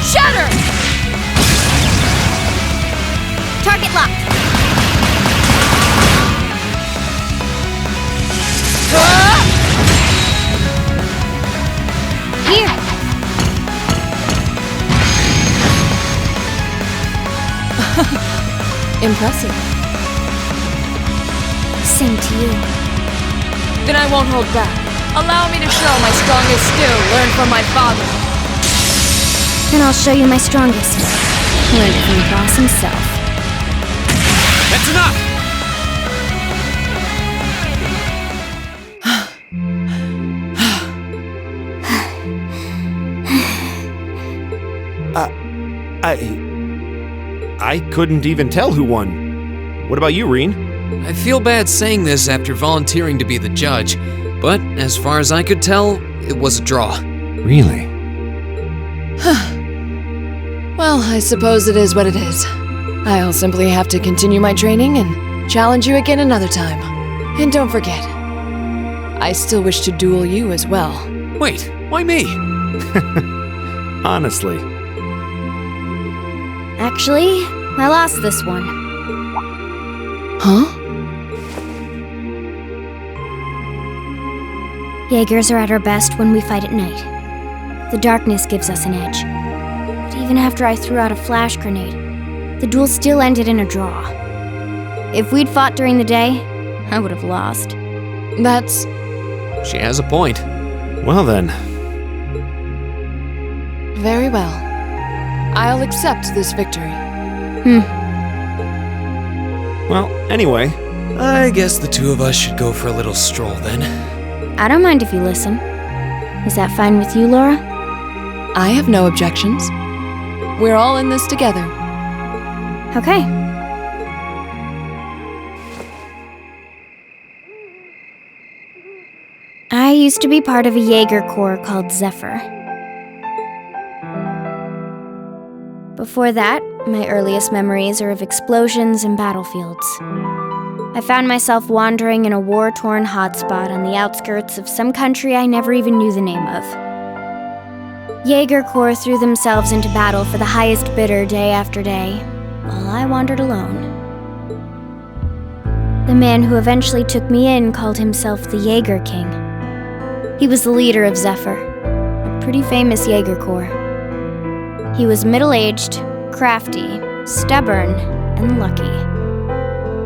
Speaker 6: Shatter!
Speaker 5: Target locked. Here.
Speaker 6: Impressive.
Speaker 5: Same to you.
Speaker 6: Then I won't hold back. Allow me to show my strongest skill learned from my father.
Speaker 5: Then I'll show you my strongest. Learned from the boss himself.
Speaker 3: That's enough! I couldn't even tell who won. What about you, Reen?
Speaker 1: I feel bad saying this after volunteering to be the judge, but as far as I could tell, it was a draw.
Speaker 7: Really?
Speaker 6: Well, I suppose it is what it is. I'll simply have to continue my training and challenge you again another time. And don't forget, I still wish to duel you as well.
Speaker 1: Wait, why me?
Speaker 7: Honestly.
Speaker 5: Actually, I lost this one.
Speaker 6: Huh?
Speaker 5: Jaegers are at our best when we fight at night. The darkness gives us an edge. But even after I threw out a flash grenade, the duel still ended in a draw. If we'd fought during the day, I would have lost.
Speaker 6: That's...
Speaker 1: She has a point.
Speaker 7: Well then.
Speaker 6: very well. I'll accept this victory.
Speaker 7: Well, anyway.
Speaker 1: I guess the two of us should go for a little stroll then.
Speaker 5: I don't mind if you listen. Is that fine with you, Laura?
Speaker 6: I have no objections. We're all in this together.
Speaker 5: Okay. I used to be part of a Jaeger Corps called Zephyr. Before that, my earliest memories are of explosions and battlefields. I found myself wandering in a war-torn hotspot on the outskirts of some country I never even knew the name of. Jaeger Corps threw themselves into battle for the highest bidder day after day, while I wandered alone. The man who eventually took me in called himself the Jaeger King. He was the leader of Zephyr, a pretty famous Jaeger Corps. He was middle-aged, crafty, stubborn, and lucky.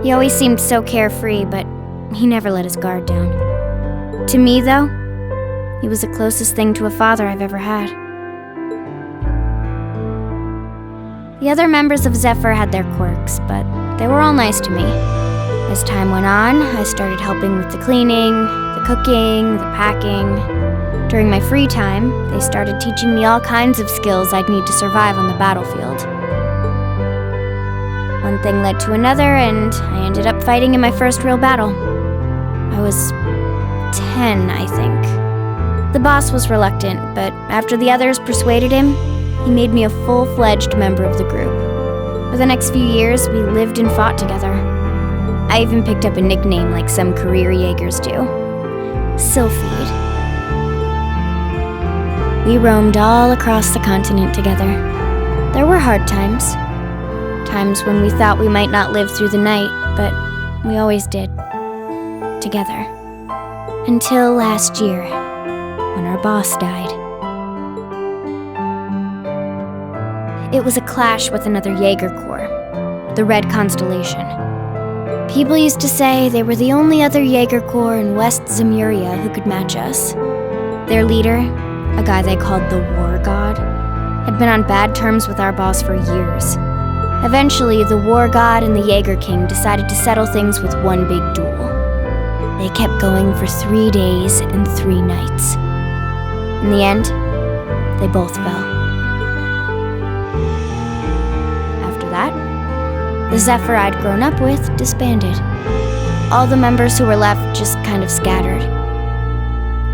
Speaker 5: He always seemed so carefree, but he never let his guard down. To me, though, he was the closest thing to a father I've ever had. The other members of Zephyr had their quirks, but they were all nice to me. As time went on, I started helping with the cleaning, the cooking, the packing. During my free time, they started teaching me all kinds of skills I'd need to survive on the battlefield. One thing led to another, and I ended up fighting in my first real battle. I was 10, I think. The boss was reluctant, but after the others persuaded him, he made me a full-fledged member of the group. For the next few years, we lived and fought together. I even picked up a nickname like some career Jaegers do. Sylphid. We roamed all across the continent together. There were hard times. Times when we thought we might not live through the night, but we always did. Together. Until last year, when our boss died. It was a clash with another Jaeger Corps, the Red Constellation. People used to say they were the only other Jaeger Corps in West Zemuria who could match us. Their leader, a guy they called the War God, had been on bad terms with our boss for years. Eventually, the War God and the Jaeger King decided to settle things with one big duel. They kept going for 3 days and 3 nights. In the end, they both fell. After that, the Zephyr I'd grown up with disbanded. All the members who were left just kind of scattered.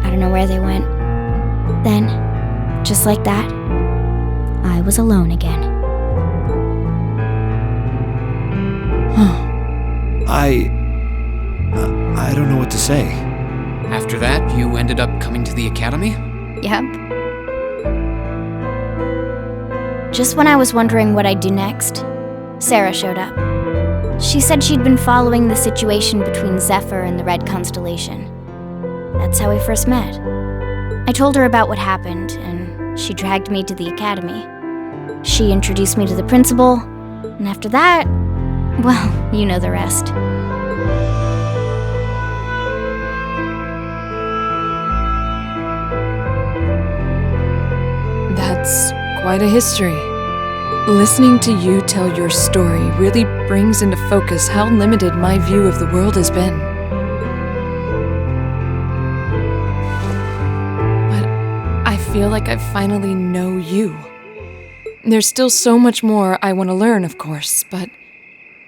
Speaker 5: I don't know where they went. Then, just like that, I was alone again.
Speaker 7: I don't know what to say.
Speaker 1: After that, you ended up coming to the academy?
Speaker 5: Yep. Just when I was wondering what I'd do next, Sarah showed up. She said she'd been following the situation between Zephyr and the Red Constellation. That's how we first met. I told her about what happened, and she dragged me to the academy. She introduced me to the principal, and after that, well, you know the rest.
Speaker 6: That's quite a history. Listening to you tell your story really brings into focus how limited my view of the world has been. But I feel like I finally know you. There's still so much more I want to learn, of course, but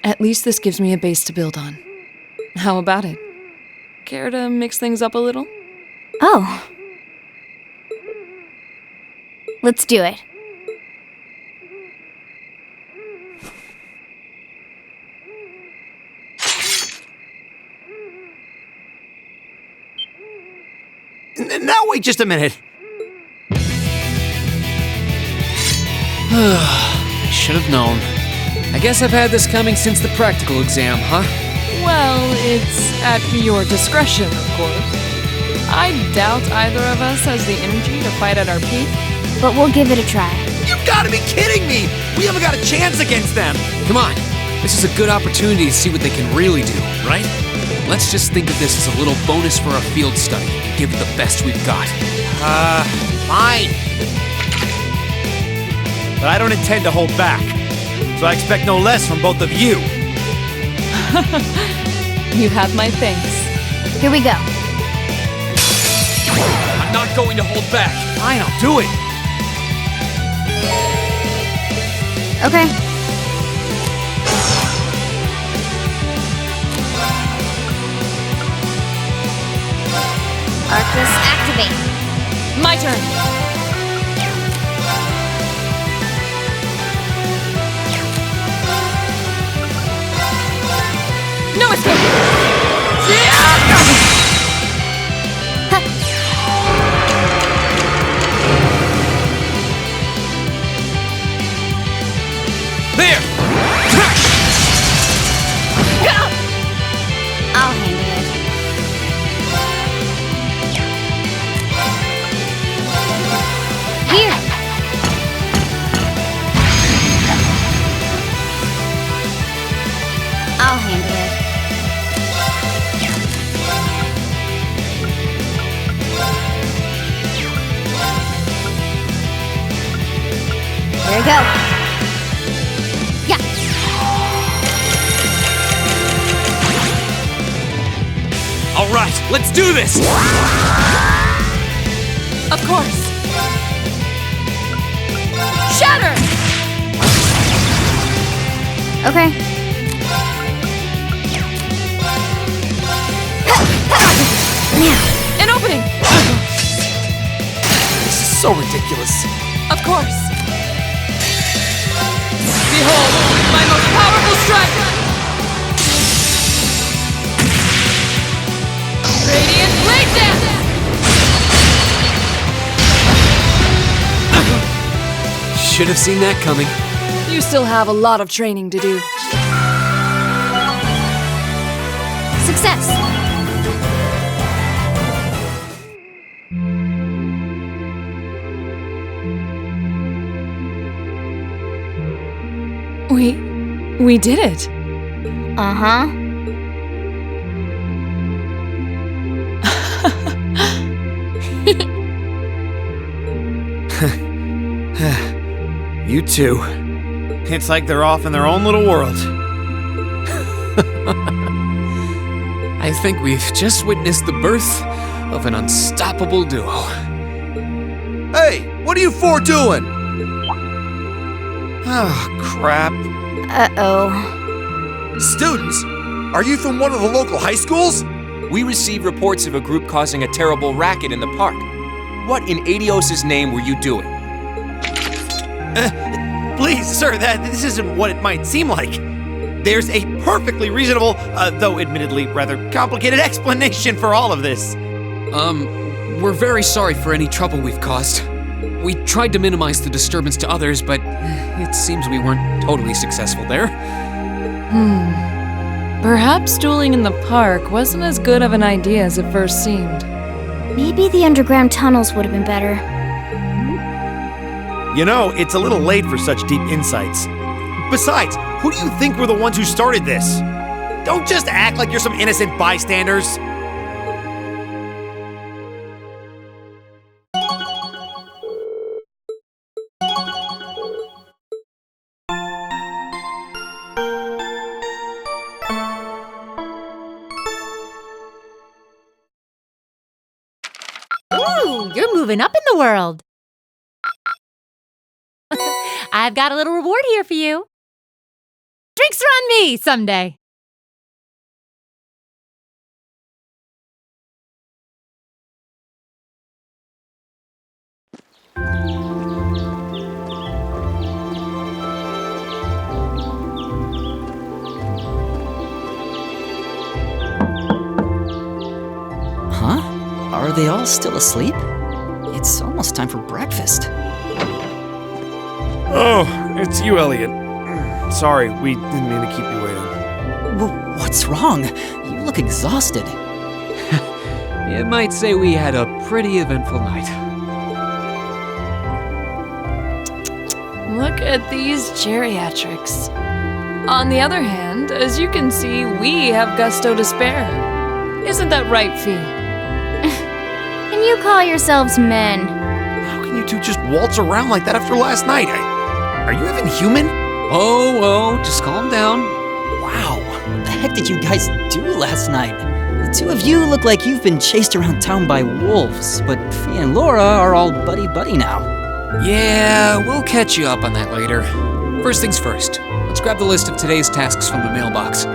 Speaker 6: at least this gives me a base to build on. How about it? Care to mix things up a little?
Speaker 5: Oh. Let's do it.
Speaker 7: Now wait just a minute.
Speaker 1: I should have known. I guess I've had this coming since the practical exam, huh?
Speaker 6: Well, it's at your discretion, of course. I doubt either of us has the energy to fight at our peak.
Speaker 5: But we'll give it a try.
Speaker 7: You've got to be kidding me! We haven't got a chance against them!
Speaker 1: Come on. This is a good opportunity to see what they can really do, right? Let's just think of this as a little bonus for our field study and give it the best we've got.
Speaker 7: Fine. But I don't intend to hold back. So I expect no less from both of you.
Speaker 6: You have my thanks.
Speaker 5: Here we go.
Speaker 1: I'm not going to hold back.
Speaker 7: Fine, I'll do it.
Speaker 5: Okay. Arcus, activate.
Speaker 6: My turn. No escape!
Speaker 1: There!
Speaker 5: I'll handle it. Here! I'll handle it. There we go. Yeah.
Speaker 1: Let's do this!
Speaker 6: Of course. Shatter!
Speaker 5: Okay.
Speaker 6: An opening!
Speaker 3: This is so ridiculous.
Speaker 6: Of course. Behold, my most powerful strike! Radiant Blade Dance!
Speaker 1: Should have seen that coming.
Speaker 6: You still have a lot of training to do.
Speaker 5: Success!
Speaker 6: We did it.
Speaker 5: Uh-huh.
Speaker 3: You two. It's like they're off in their own little world.
Speaker 1: I think we've just witnessed the birth of an unstoppable duo.
Speaker 7: Hey, what are you four doing?
Speaker 3: Oh, crap.
Speaker 5: Uh-oh.
Speaker 7: Students, are you from one of the local high schools?
Speaker 8: We received reports of a group causing a terrible racket in the park. What in Adios' name were you doing?
Speaker 3: Please, sir, this isn't what it might seem like. There's a perfectly reasonable, though admittedly rather complicated explanation for all of this.
Speaker 1: We're very sorry for any trouble we've caused. We tried to minimize the disturbance to others, but it seems we weren't totally successful there.
Speaker 6: Perhaps dueling in the park wasn't as good of an idea as it first seemed.
Speaker 5: Maybe the underground tunnels would have been better.
Speaker 3: You know, it's a little late for such deep insights. Besides, who do you think were the ones who started this? Don't just act like you're some innocent bystanders.
Speaker 9: Ooh, you're moving up in the world. I've got a little reward here for you. Drinks are on me someday.
Speaker 4: Huh? Are they all still asleep? It's almost time for breakfast.
Speaker 3: Oh, it's you, Elliot. Sorry, we didn't mean to keep you waiting.
Speaker 4: What's wrong? You look exhausted.
Speaker 1: You might say we had a pretty eventful night.
Speaker 6: Look at these geriatrics. On the other hand, as you can see, we have gusto to spare. Isn't that right, Fee?
Speaker 5: And you call yourselves men?
Speaker 3: How can you two just waltz around like that after last night? Are you even human?
Speaker 1: Oh, just calm down.
Speaker 4: Wow, what the heck did you guys do last night? The two of you look like you've been chased around town by wolves, but Fee and Laura are all buddy-buddy now.
Speaker 1: Yeah, we'll catch you up on that later. First things first, let's grab the list of today's tasks from the mailbox.